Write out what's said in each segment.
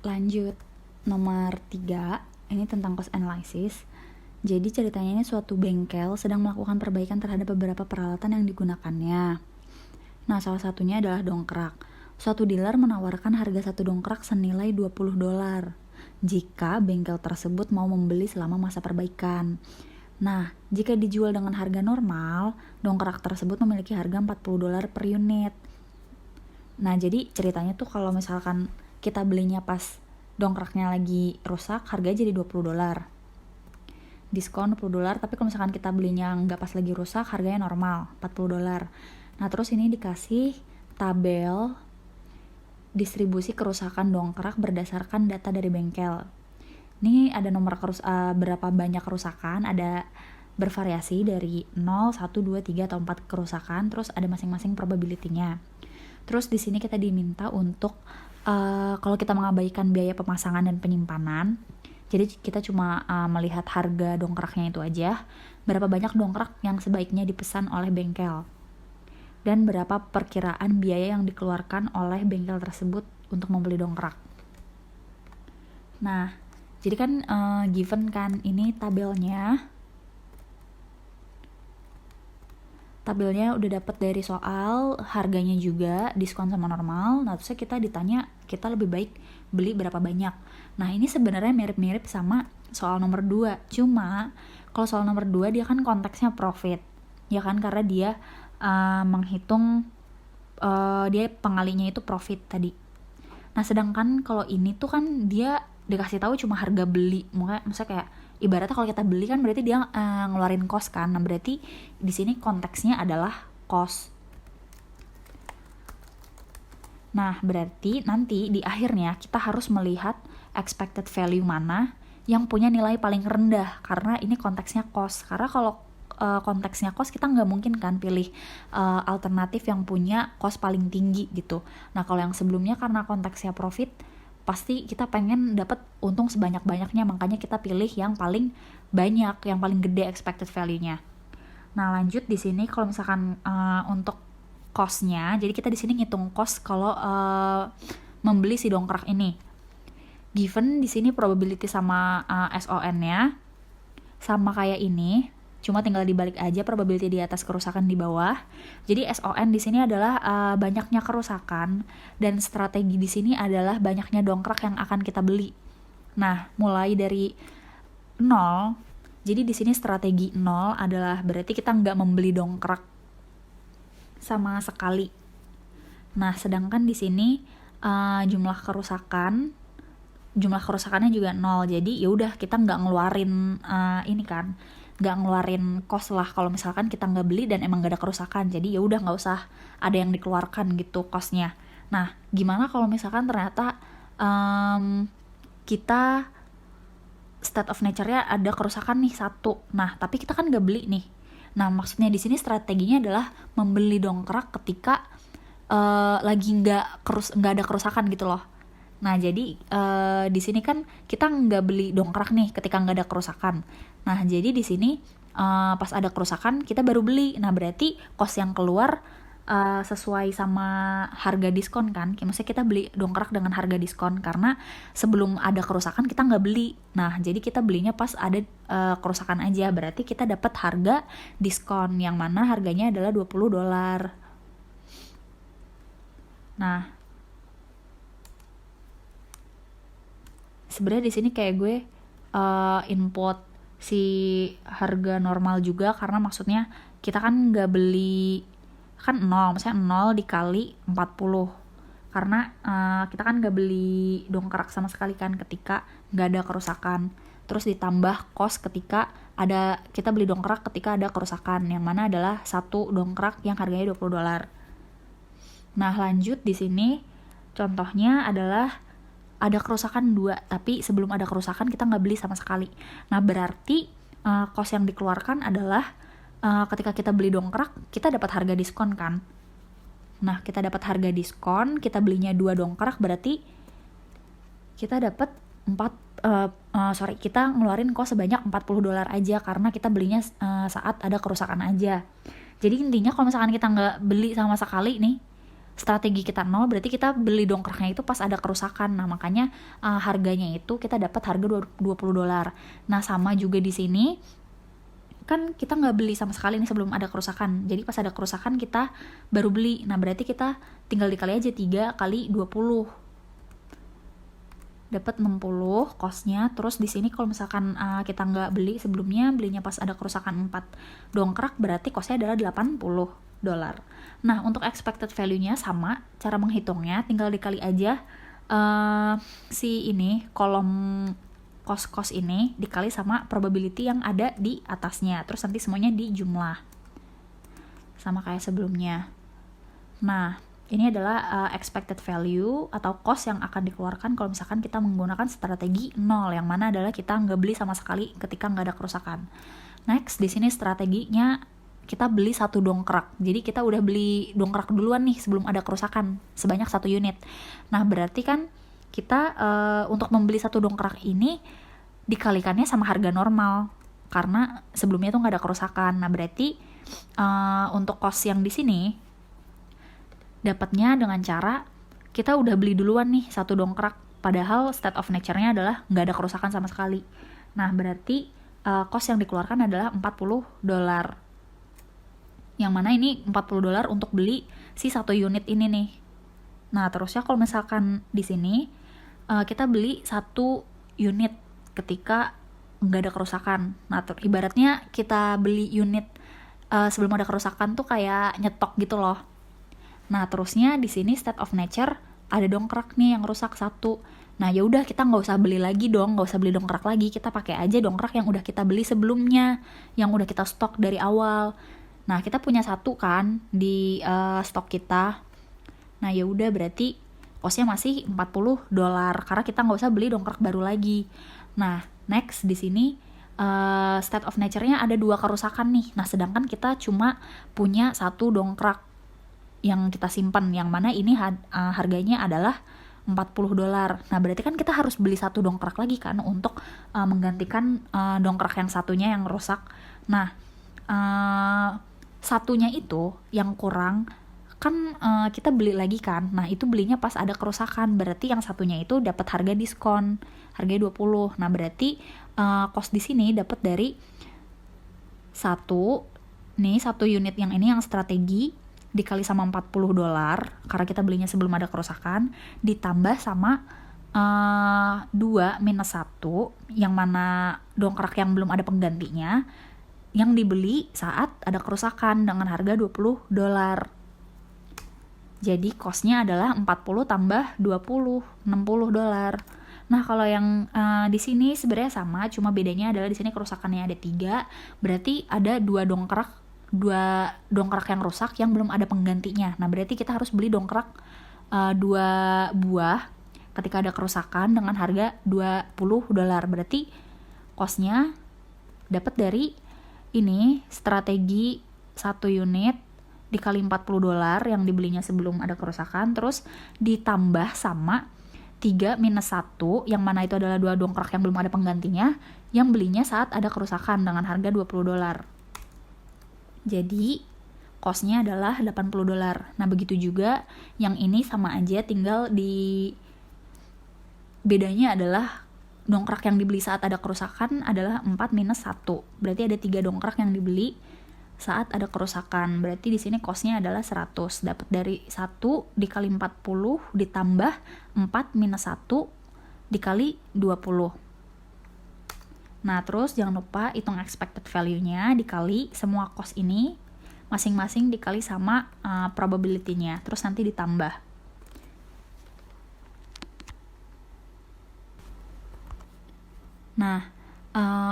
Lanjut, nomor 3, ini tentang cost analysis. Jadi ceritanya ini suatu bengkel sedang melakukan perbaikan terhadap beberapa peralatan yang digunakannya. Nah, salah satunya adalah dongkrak. Suatu dealer menawarkan harga satu dongkrak senilai $20 jika bengkel tersebut mau membeli selama masa perbaikan. Nah, jika dijual dengan harga normal, dongkrak tersebut memiliki harga $40 per unit. Nah, jadi ceritanya tuh kalau misalkan kita belinya pas dongkraknya lagi rusak, harganya jadi $20. Diskon $20, tapi kalau misalkan kita belinya nggak pas lagi rusak, harganya normal, $40. Nah, terus ini dikasih tabel distribusi kerusakan dongkrak berdasarkan data dari bengkel. Ini ada nomor berapa banyak kerusakan, ada bervariasi dari 0, 1, 2, 3, atau 4 kerusakan, terus ada masing-masing probability-nya. Terus di sini kita diminta untuk kalau kita mengabaikan biaya pemasangan dan penyimpanan, jadi kita cuma melihat harga dongkraknya itu aja, berapa banyak dongkrak yang sebaiknya dipesan oleh bengkel, dan berapa perkiraan biaya yang dikeluarkan oleh bengkel tersebut untuk membeli dongkrak. Nah, jadi kan given kan ini tabelnya udah dapat dari soal, harganya juga, diskon sama normal. Nah, terusnya kita ditanya kita lebih baik beli berapa banyak. Nah, ini sebenarnya mirip-mirip sama soal nomor 2. Cuma kalau soal nomor 2 dia kan konteksnya profit. Ya kan, karena dia menghitung dia pengalinya itu profit tadi. Nah, sedangkan kalau ini tuh kan dia dikasih tahu cuma harga beli. Maksudnya kayak ibaratnya kalau kita beli kan berarti dia ngeluarin cost kan. Nah, berarti di sini konteksnya adalah cost. Nah, berarti nanti di akhirnya kita harus melihat expected value mana yang punya nilai paling rendah, karena ini konteksnya cost. Karena kalau konteksnya cost, kita nggak mungkin kan pilih alternatif yang punya cost paling tinggi gitu. Nah, kalau yang sebelumnya karena konteksnya profit, pasti kita pengen dapat untung sebanyak-banyaknya, makanya kita pilih yang paling banyak, yang paling gede expected value-nya. Nah, lanjut di sini kalau misalkan untuk cost-nya, jadi kita di sini ngitung cost kalau membeli si dongkrak ini. Given di sini probability sama SON-nya sama kayak ini, cuma tinggal dibalik aja probability di atas, kerusakan di bawah. Jadi SON di sini adalah banyaknya kerusakan, dan strategi di sini adalah banyaknya dongkrak yang akan kita beli. Nah, mulai dari 0, jadi di sini strategi 0 adalah berarti kita nggak membeli dongkrak sama sekali. Nah, sedangkan di sini jumlah kerusakannya juga 0. Jadi ya udah, kita nggak ngeluarin nggak ngeluarin cost lah kalau misalkan kita nggak beli dan emang nggak ada kerusakan. Jadi ya udah, nggak usah ada yang dikeluarkan gitu costnya. Nah, gimana kalau misalkan ternyata kita state of nature-nya ada kerusakan nih 1. Nah, tapi kita kan nggak beli nih. Nah, maksudnya di sini strateginya adalah membeli dongkrak ketika lagi nggak ada kerusakan gitu loh. Nah, jadi di sini kan kita nggak beli dongkrak nih ketika nggak ada kerusakan. Nah, jadi di sini pas ada kerusakan kita baru beli. Nah, berarti cost yang keluar sesuai sama harga diskon kan. Maksudnya kita beli dongkrak dengan harga diskon, karena sebelum ada kerusakan kita nggak beli. Nah, jadi kita belinya pas ada kerusakan aja. Berarti kita dapat harga diskon yang mana harganya adalah $20. Nah, sebenarnya di sini kayak gue input si harga normal juga, karena maksudnya kita kan nggak beli kan 0, misalnya 0 dikali 40, karena kita kan nggak beli dongkrak sama sekali kan ketika nggak ada kerusakan. Terus ditambah cost ketika kita beli dongkrak ketika ada kerusakan, yang mana adalah satu dongkrak yang harganya $20. Nah, lanjut di sini contohnya adalah ada kerusakan 2, tapi sebelum ada kerusakan kita nggak beli sama sekali. Nah, berarti cost yang dikeluarkan adalah ketika kita beli dongkrak, kita dapat harga diskon kan. Nah, kita dapat harga diskon, kita belinya 2 dongkrak, berarti kita dapat kita ngeluarin cost sebanyak $40 aja, karena kita belinya saat ada kerusakan aja. Jadi intinya kalau misalkan kita nggak beli sama sekali nih, strategi kita 0, berarti kita beli dongkraknya itu pas ada kerusakan. Nah, makanya harganya itu kita dapat harga $20. Nah, sama juga di sini kan kita nggak beli sama sekali nih sebelum ada kerusakan. Jadi pas ada kerusakan kita baru beli. Nah, berarti kita tinggal dikali aja 3 kali 20. Dapat 60 kosnya. Terus di sini kalau misalkan kita nggak beli sebelumnya, belinya pas ada kerusakan 4 dongkrak, berarti kosnya adalah $80. Nah, untuk expected value-nya sama, cara menghitungnya tinggal dikali aja si ini, kolom kos-kos ini dikali sama probability yang ada di atasnya. Terus nanti semuanya dijumlah. Sama kayak sebelumnya. Nah, ini adalah expected value atau cost yang akan dikeluarkan kalau misalkan kita menggunakan strategi 0, yang mana adalah kita nggak beli sama sekali ketika nggak ada kerusakan. Next, di sini strateginya kita beli 1 dongkrak. Jadi kita udah beli dongkrak duluan nih sebelum ada kerusakan sebanyak 1 unit. Nah, berarti kan kita untuk membeli 1 dongkrak ini dikalikannya sama harga normal karena sebelumnya tuh nggak ada kerusakan. Nah, berarti untuk cost yang di sini dapatnya dengan cara kita udah beli duluan nih 1 dongkrak, padahal state of nature-nya adalah nggak ada kerusakan sama sekali. Nah, berarti cost yang dikeluarkan adalah $40. Yang mana ini $40 untuk beli si 1 unit ini nih. Nah, terusnya kalau misalkan di sini kita beli 1 unit ketika nggak ada kerusakan. Nah, ibaratnya kita beli unit sebelum ada kerusakan tuh kayak nyetok gitu loh. Nah, terusnya di sini state of nature ada dongkrak nih yang rusak 1. Nah, ya udah kita nggak usah beli lagi dong, nggak usah beli dongkrak lagi. Kita pakai aja dongkrak yang udah kita beli sebelumnya, yang udah kita stok dari awal. Nah, kita punya 1 kan di stok kita. Nah, ya udah berarti costnya masih $40 karena kita nggak usah beli dongkrak baru lagi. Nah, next di sini state of nature-nya ada 2 kerusakan nih. Nah, sedangkan kita cuma punya 1 dongkrak yang kita simpan, yang mana ini harganya adalah $40. Nah, berarti kan kita harus beli 1 dongkrak lagi kan untuk menggantikan dongkrak yang satunya yang rusak. Nah, satunya itu yang kurang kan kita beli lagi kan. Nah, itu belinya pas ada kerusakan, berarti yang satunya itu dapat harga diskon, harganya 20. Nah, berarti cost di sini dapat dari 1 unit yang ini yang strategi dikali sama $40 karena kita belinya sebelum ada kerusakan, ditambah sama 2 minus 1 yang mana dongkrak yang belum ada penggantinya yang dibeli saat ada kerusakan dengan harga $20. Jadi costnya adalah 40 tambah 20, $60. Nah, kalau yang di sini sebenarnya sama, cuma bedanya adalah di sini kerusakannya ada 3, berarti ada 2 dongkrak yang rusak yang belum ada penggantinya. Nah, berarti kita harus beli dongkrak 2 buah ketika ada kerusakan dengan harga $20. Berarti costnya dapat dari ini strategi 1 unit dikali $40 yang dibelinya sebelum ada kerusakan, terus ditambah sama 3 minus 1 yang mana itu adalah 2 dongkrak yang belum ada penggantinya yang belinya saat ada kerusakan dengan harga $20. Jadi costnya adalah $80. Nah, begitu juga yang ini sama aja, tinggal di bedanya adalah dongkrak yang dibeli saat ada kerusakan adalah 4 minus 1. Berarti ada 3 dongkrak yang dibeli saat ada kerusakan. Berarti di sini costnya adalah 100. Dapat dari 1 dikali 40 ditambah 4 minus 1 dikali 20. Nah, terus jangan lupa hitung expected value-nya dikali semua cost ini masing-masing dikali sama probability-nya. Terus nanti ditambah. Nah,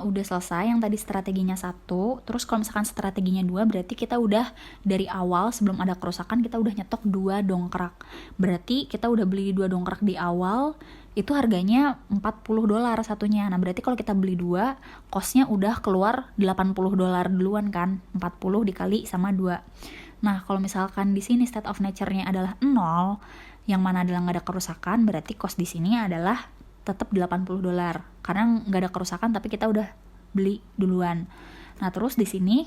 udah selesai yang tadi strateginya 1. Terus kalau misalkan strateginya 2, berarti kita udah dari awal sebelum ada kerusakan kita udah nyetok 2 dongkrak. Berarti kita udah beli 2 dongkrak di awal, itu harganya $40 satunya. Nah, berarti kalau kita beli 2, costnya udah keluar $80 duluan kan. 40 dikali sama 2. Nah, kalau misalkan di sini state of nature-nya adalah 0, yang mana adalah nggak ada kerusakan, berarti cost di sini adalah tetap $80 karena nggak ada kerusakan tapi kita udah beli duluan. Nah, terus di sini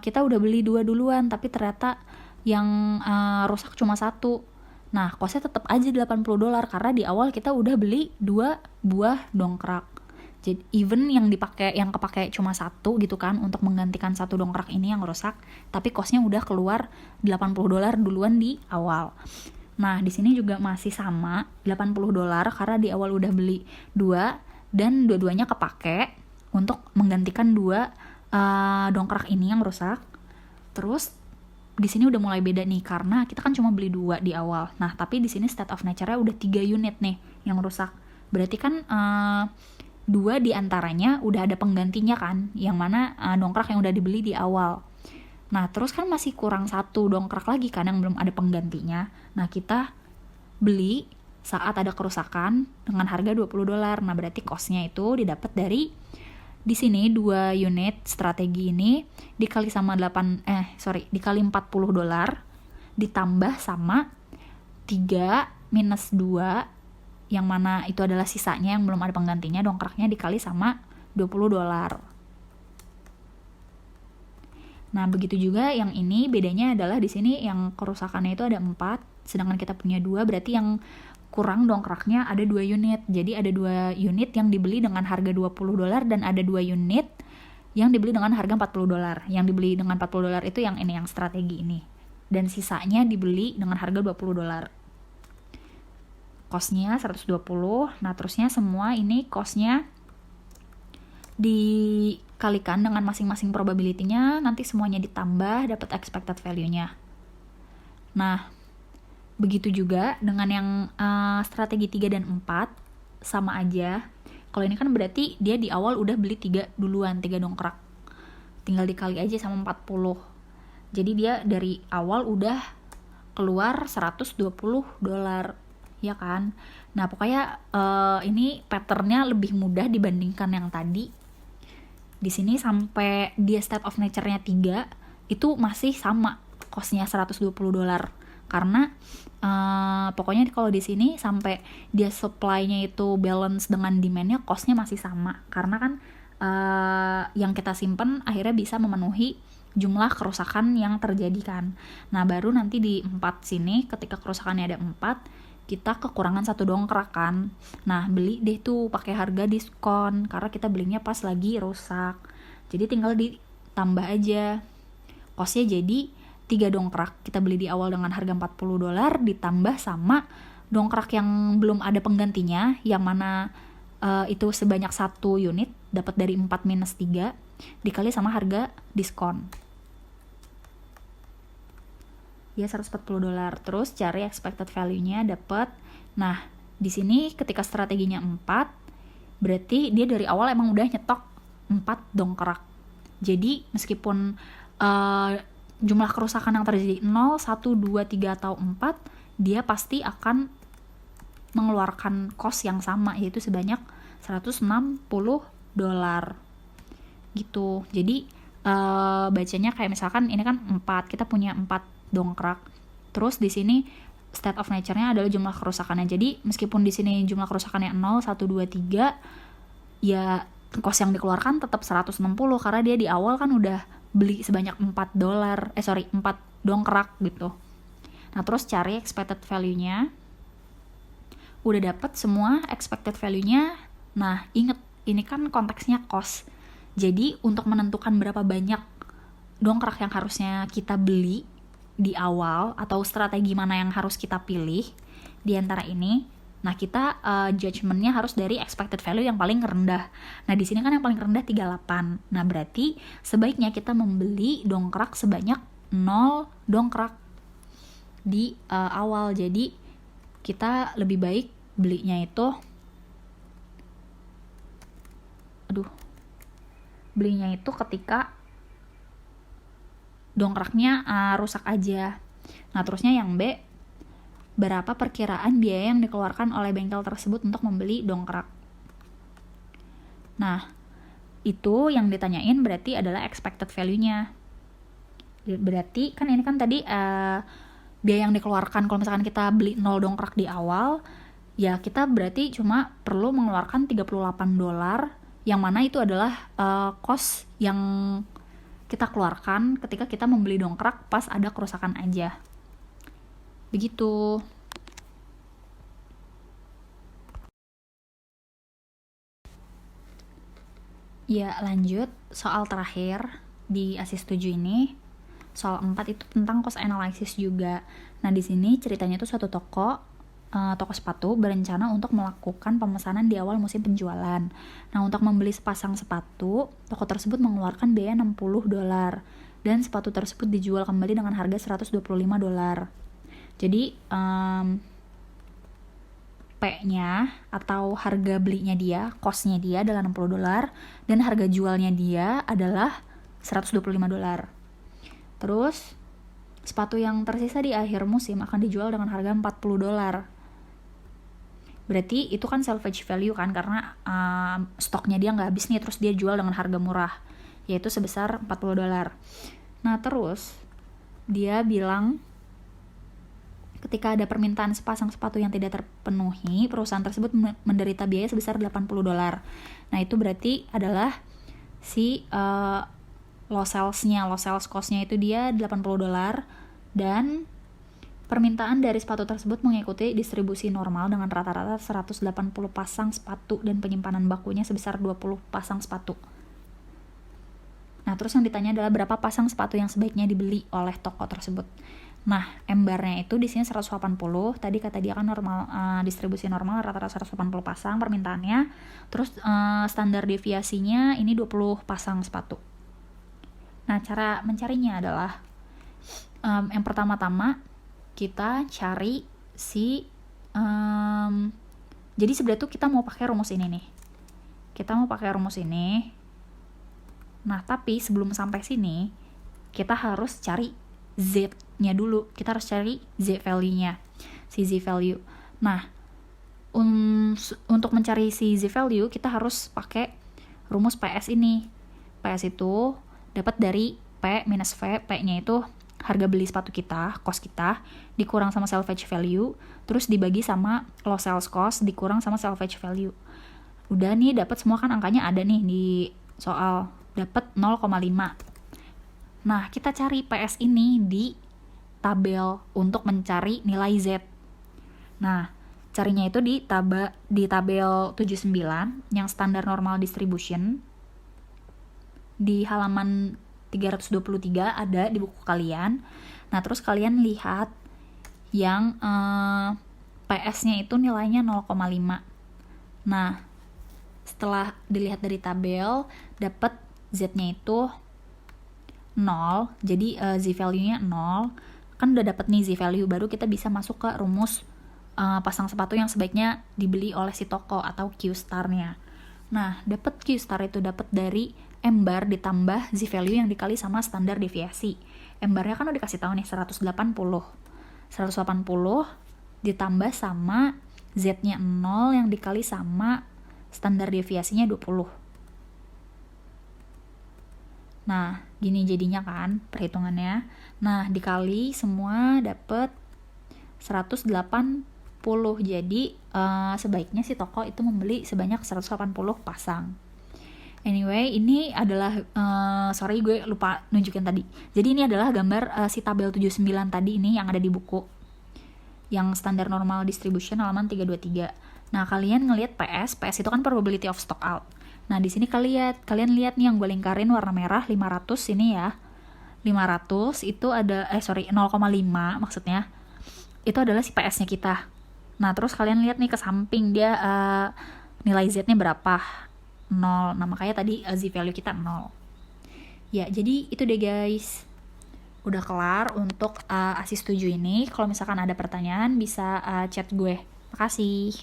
kita udah beli 2 duluan tapi ternyata yang rusak cuma satu. Nah, kosnya tetap aja $80 karena di awal kita udah beli 2 buah dongkrak. Jadi even yang kepake cuma satu gitu kan untuk menggantikan satu dongkrak ini yang rusak, tapi kosnya udah keluar $80 duluan di awal. Nah, di sini juga masih sama $80 karena di awal udah beli 2 dan dua-duanya kepake untuk menggantikan 2 dongkrak ini yang rusak. Terus di sini udah mulai beda nih karena kita kan cuma beli 2 di awal. Nah, tapi di sini state of nature-nya udah 3 unit nih yang rusak. Berarti kan 2 di antaranya udah ada penggantinya kan, yang mana dongkrak yang udah dibeli di awal. Nah, terus kan masih kurang 1 dongkrak lagi kan yang belum ada penggantinya. Nah, kita beli saat ada kerusakan dengan harga $20. Nah, berarti cost-nya itu didapat dari di sini 2 unit strategi ini dikali sama dikali $40 ditambah sama 3 minus 2 yang mana itu adalah sisanya yang belum ada penggantinya, dongkraknya dikali sama $20. Nah, begitu juga yang ini bedanya adalah di sini yang kerusakannya itu ada 4, sedangkan kita punya 2, berarti yang kurang dongkraknya ada 2 unit. Jadi ada 2 unit yang dibeli dengan harga $20 dan ada 2 unit yang dibeli dengan harga $40. Yang dibeli dengan $40 itu yang ini, yang strategi ini. Dan sisanya dibeli dengan harga $20. Cost-nya 120. Nah, terusnya semua ini cost-nya dikalikan dengan masing-masing probability-nya, nanti semuanya ditambah dapat expected value-nya. Nah, begitu juga dengan yang strategi 3 dan 4 sama aja. Kalau ini kan berarti dia di awal udah beli 3 duluan, 3 dongkrak. Tinggal dikali aja sama 40. Jadi dia dari awal udah keluar $120. Ya kan? Nah, pokoknya ini patternnya lebih mudah dibandingkan yang tadi. Di sini sampai dia state of nature-nya 3 itu masih sama cost-nya $120. Karena pokoknya kalau di sini sampai dia supply-nya itu balance dengan demand-nya, cost-nya masih sama. Karena kan yang kita simpen akhirnya bisa memenuhi jumlah kerusakan yang terjadi kan. Nah, baru nanti di 4 sini ketika kerusakannya ada 4, kita kekurangan 1 dongkrak kan. Nah, beli deh tuh pakai harga diskon karena kita belinya pas lagi rusak. Jadi tinggal ditambah aja. Cost-nya jadi 3 dongkrak. Kita beli di awal dengan harga $40 ditambah sama dongkrak yang belum ada penggantinya, yang mana itu sebanyak 1 unit, dapat dari 4 minus 3 dikali sama harga diskon. Ya, $140. Terus cari expected value-nya dapat. Nah, di sini ketika strateginya 4, berarti dia dari awal emang udah nyetok 4 dongkrak. Jadi meskipun jumlah kerusakan yang terjadi 0, 1, 2, 3 atau 4, dia pasti akan mengeluarkan cost yang sama, yaitu sebanyak $160 gitu. Jadi bacanya kayak misalkan ini kan 4, kita punya 4 dongkrak. Terus di sini state of nature-nya adalah jumlah kerusakannya. Jadi meskipun di sini jumlah kerusakannya 0, 1, 2, 3, ya cost yang dikeluarkan tetap 160 karena dia di awal kan udah beli sebanyak $4 dongkrak gitu. Nah, terus cari expected value-nya. Udah dapet semua expected value-nya. Nah, inget ini kan konteksnya cost. Jadi untuk menentukan berapa banyak dongkrak yang harusnya kita beli di awal atau strategi mana yang harus kita pilih di antara ini, nah kita judgement-nya harus dari expected value yang paling rendah. Nah, di sini kan yang paling rendah 38. Nah, berarti sebaiknya kita membeli dongkrak sebanyak 0 dongkrak di awal. Jadi kita lebih baik belinya itu ketika dongkraknya rusak aja. Nah, terusnya yang B, berapa perkiraan biaya yang dikeluarkan oleh bengkel tersebut untuk membeli dongkrak. Nah, itu yang ditanyain berarti adalah expected value-nya. Berarti kan ini kan tadi biaya yang dikeluarkan kalau misalkan kita beli 0 dongkrak di awal, ya kita berarti cuma perlu mengeluarkan $38, yang mana itu adalah cost yang kita keluarkan ketika kita membeli dongkrak pas ada kerusakan aja. Begitu. Ya, lanjut soal terakhir di ASIS 7 ini. Soal 4 itu tentang cost analysis juga. Nah, di sini ceritanya itu suatu toko sepatu berencana untuk melakukan pemesanan di awal musim penjualan. Nah, untuk membeli sepasang sepatu, toko tersebut mengeluarkan biaya $60 dan sepatu tersebut dijual kembali dengan harga $125. Jadi, P-nya atau harga belinya dia, cost-nya dia adalah $60 dan harga jualnya dia adalah $125. Terus, sepatu yang tersisa di akhir musim akan dijual dengan harga $40. Berarti itu kan salvage value kan, karena stoknya dia nggak habis nih, terus dia jual dengan harga murah, yaitu sebesar $40. Nah, terus dia bilang ketika ada permintaan sepasang sepatu yang tidak terpenuhi, perusahaan tersebut menderita biaya sebesar $80. Nah, itu berarti adalah si loss sales cost-nya itu dia $80, dan permintaan dari sepatu tersebut mengikuti distribusi normal dengan rata-rata 180 pasang sepatu dan penyimpanan bakunya sebesar 20 pasang sepatu. Nah, terus yang ditanya adalah berapa pasang sepatu yang sebaiknya dibeli oleh toko tersebut. Nah, embarnya itu di sini 180. Tadi kata dia kan normal, distribusi normal rata-rata 180 pasang permintaannya. Terus standar deviasinya ini 20 pasang sepatu. Nah, cara mencarinya adalah yang pertama-tama kita cari jadi sebenarnya tuh kita mau pakai rumus ini nih. Nah, tapi sebelum sampai sini kita harus cari Z-nya dulu. Kita harus cari Z value-nya. Si Z value. Nah, untuk mencari si Z value kita harus pakai rumus PS ini. PS itu dapat dari P minus V. P-nya itu harga beli sepatu kita, cost kita, dikurang sama salvage value, terus dibagi sama loss sales cost, dikurang sama salvage value. Udah nih, dapat semua kan, angkanya ada nih di soal, dapat 0,5. Nah, kita cari PS ini di tabel untuk mencari nilai Z. Nah, carinya itu di tabel 79 yang standar normal distribution. Di halaman 323 ada di buku kalian. Nah, terus kalian lihat yang PS-nya itu nilainya 0,5. Nah, setelah dilihat dari tabel, dapat Z-nya itu 0. Jadi Z value-nya 0. Kan udah dapat nih Z value, baru kita bisa masuk ke rumus pasang sepatu yang sebaiknya dibeli oleh si toko atau Q-star-nya. Nah, dapat Q-star itu dapat dari M-bar ditambah Z value yang dikali sama standar deviasi. M-barnya kan udah dikasih tahu nih 180. 180 ditambah sama Z-nya 0 yang dikali sama standar deviasinya 20. Nah, gini jadinya kan perhitungannya. Nah, dikali semua dapat 180. Jadi sebaiknya si toko itu membeli sebanyak 180 pasang. Anyway, ini adalah sorry gue lupa nunjukin tadi. Jadi ini adalah gambar si tabel 79 tadi ini yang ada di buku. Yang standar normal distribution halaman 323. Nah, kalian ngelihat PS itu kan probability of stock out. Nah, di sini kalian lihat nih yang gue lingkarin warna merah 500 ini ya. 500 itu ada 0,5 maksudnya. Itu adalah si PS-nya kita. Nah, terus kalian lihat nih ke samping dia nilai Z-nya berapa? 0. Nah, makanya tadi Z value kita 0. Ya, jadi itu deh guys. Udah kelar untuk ASIS 7 ini. Kalau misalkan ada pertanyaan bisa chat gue. Makasih.